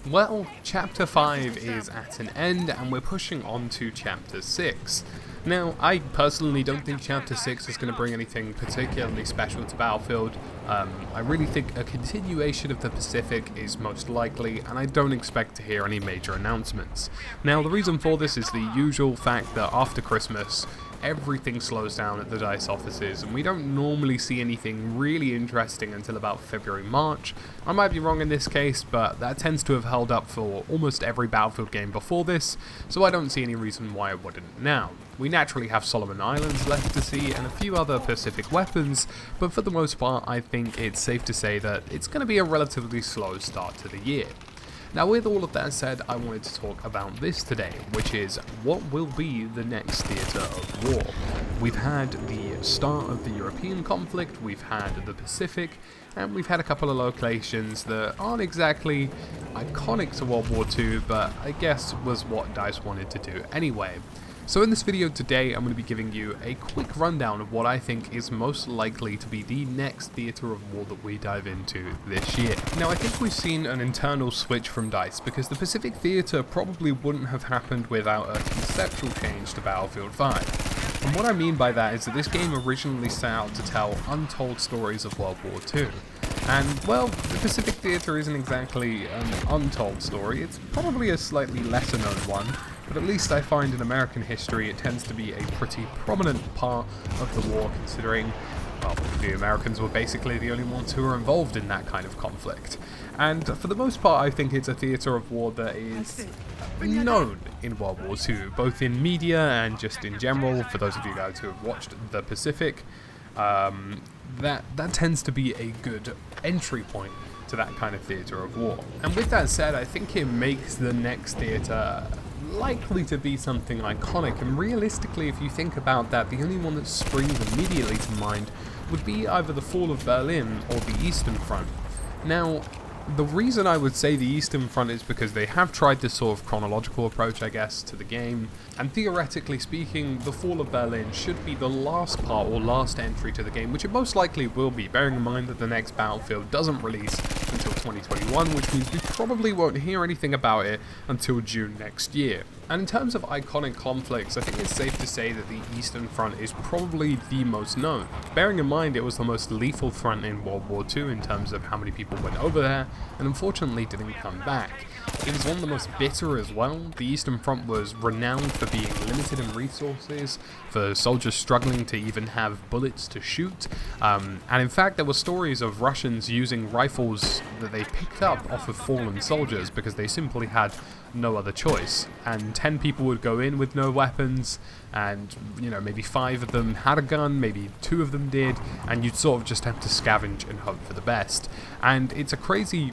Well, Chapter 5 is at an end, and we're pushing on to Chapter 6. Now, I personally don't think Chapter 6 is going to bring anything particularly special to Battlefield. I really think a continuation of the Pacific is most likely, and I don't expect to hear any major announcements. Now, the reason for this is the usual fact that after Christmas, everything slows down at the DICE offices, and we don't normally see anything really interesting until about February, March. I might be wrong in this case, but that tends to have held up for almost every Battlefield game before this, so I don't see any reason why it wouldn't now. We naturally have Solomon Islands left to see and a few other Pacific weapons, but for the most part I think it's safe to say that it's going to be a relatively slow start to the year. Now, with all of that said, I wanted to talk about this today, which is what will be the next theatre of war. We've had the start of the European conflict, we've had the Pacific, and we've had a couple of locations that aren't exactly iconic to World War II, but I guess was what DICE wanted to do anyway. So in this video today, I'm going to be giving you a quick rundown of what I think is most likely to be the next theatre of war that we dive into this year. Now, I think we've seen an internal switch from DICE, because the Pacific Theatre probably wouldn't have happened without a conceptual change to Battlefield 5. And what I mean by that is that this game originally set out to tell untold stories of World War II. And, well, the Pacific Theatre isn't exactly an untold story, it's probably a slightly lesser known one, but at least I find in American history it tends to be a pretty prominent part of the war, considering, well, the Americans were basically the only ones who were involved in that kind of conflict. And for the most part, I think it's a theatre of war that is known in World War II, both in media and just in general. For those of you guys who have watched The Pacific, that tends to be a good entry point to that kind of theatre of war. And with that said, I think it makes the next theatre likely to be something iconic, and realistically, if you think about that, the only one that springs immediately to mind would be either the fall of Berlin or the Eastern Front. Now, the reason I would say the Eastern Front is because they have tried this sort of chronological approach, I guess, to the game, and theoretically speaking, the fall of Berlin should be the last part or last entry to the game, which it most likely will be, bearing in mind that the next Battlefield doesn't release until 2021, which means we probably won't hear anything about it until June next year. And in terms of iconic conflicts, I think it's safe to say that the Eastern Front is probably the most known, bearing in mind it was the most lethal front in World War II in terms of how many people went over there, and unfortunately didn't come back. It was one of the most bitter as well. The Eastern Front was renowned for being limited in resources, for soldiers struggling to even have bullets to shoot, and in fact there were stories of Russians using rifles that they picked up off of fallen soldiers because they simply had no other choice, and 10 people would go in with no weapons, and maybe 5 of them had a gun, maybe 2 of them did, and you'd sort of just have to scavenge and hope for the best. And it's a crazy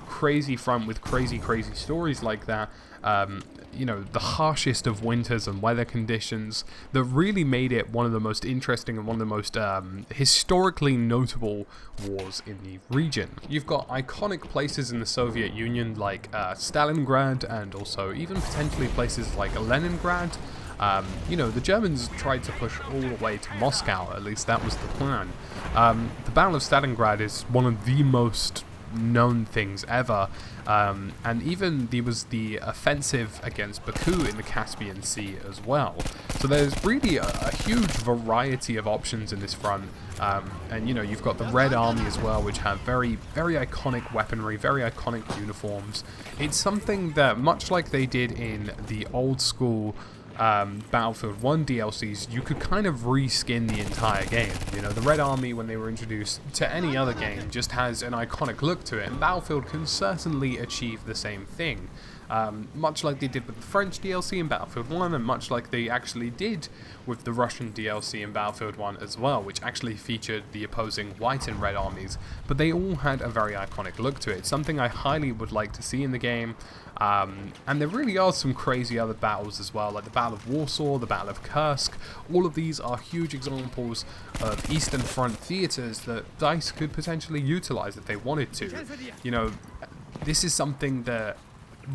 front with crazy stories like that. The harshest of winters and weather conditions that really made it one of the most interesting and one of the most historically notable wars in the region. You've got iconic places in the Soviet Union like Stalingrad, and also even potentially places like Leningrad. The Germans tried to push all the way to Moscow, at least that was the plan. The Battle of Stalingrad is one of the most known things ever, and even there was the offensive against Baku in the Caspian Sea as well. So there's really a huge variety of options in this front, and you've got the Red Army as well, which have very iconic weaponry, very iconic uniforms. It's something that, much like they did in the old school Battlefield 1 DLCs, you could kind of reskin the entire game. The Red Army, when they were introduced to any other game, just has an iconic look to it, and Battlefield can certainly achieve the same thing. Much like they did with the French DLC in Battlefield 1, and much like they actually did with the Russian DLC in Battlefield 1 as well, which actually featured the opposing white and red armies, but they all had a very iconic look to it. It's something I highly would like to see in the game, and there really are some crazy other battles as well, like the Battle of Warsaw, the Battle of Kursk. All of these are huge examples of Eastern Front theatres that DICE could potentially utilize if they wanted to. This is something that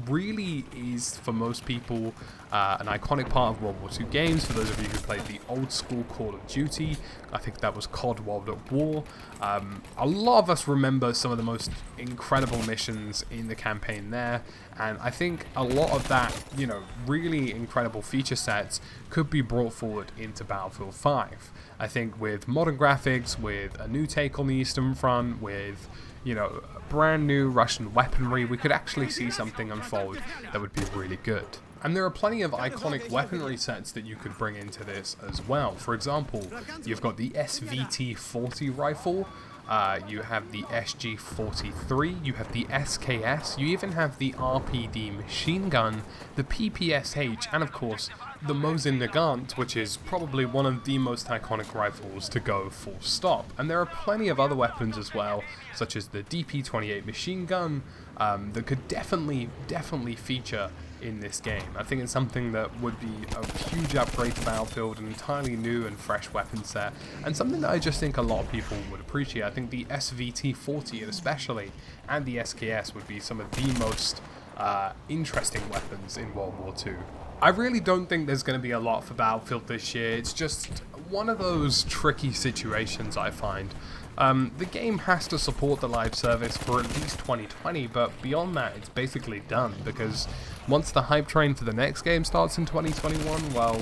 really is, for most people, an iconic part of World War II games. For those of you who played the old school Call of Duty, I think that was COD World at War. A lot of us remember some of the most incredible missions in the campaign there, and I think a lot of that, you know, really incredible feature sets could be brought forward into Battlefield 5. I think with modern graphics, with a new take on the Eastern Front, with, you know, brand new Russian weaponry, we could actually see something unfold that would be really good. And there are plenty of iconic weaponry sets that you could bring into this as well. For example, you've got the SVT-40 rifle, you have the SG-43, you have the SKS, you even have the RPD machine gun, the PPSH, and of course, the Mosin Nagant, which is probably one of the most iconic rifles to go full stop. And there are plenty of other weapons as well, such as the DP-28 machine gun, that could definitely feature in this game. I think it's something that would be a huge upgrade to Battlefield, an entirely new and fresh weapon set, and something that I just think a lot of people would appreciate. I think the SVT-40 especially, and the SKS would be some of the most interesting weapons in World War II. I really don't think there's going to be a lot for Battlefield this year. It's just one of those tricky situations, I find. The game has to support the live service for at least 2020, but beyond that, it's basically done, because once the hype train for the next game starts in 2021, well,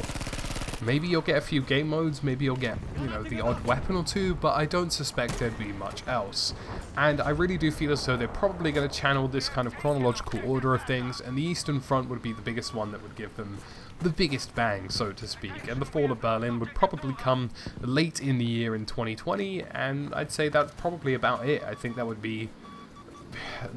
maybe you'll get a few game modes, maybe you'll get, you know, the odd weapon or two, but I don't suspect there'd be much else. And I really do feel as though they're probably going to channel this kind of chronological order of things, and the Eastern Front would be the biggest one that would give them the biggest bang, so to speak, and the fall of Berlin would probably come late in the year in 2020, and I'd say that's probably about it. I think that would be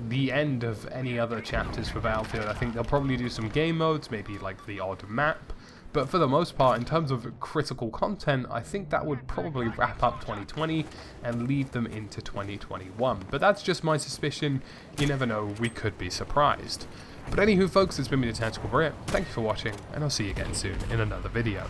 the end of any other chapters for Battlefield. I think they'll probably do some game modes, maybe like the odd map, but for the most part, in terms of critical content, I think that would probably wrap up 2020 and leave them into 2021. But that's just my suspicion. You never know, we could be surprised. But anywho folks, it's been me, TheTacticalBrit. Thank you for watching, and I'll see you again soon in another video.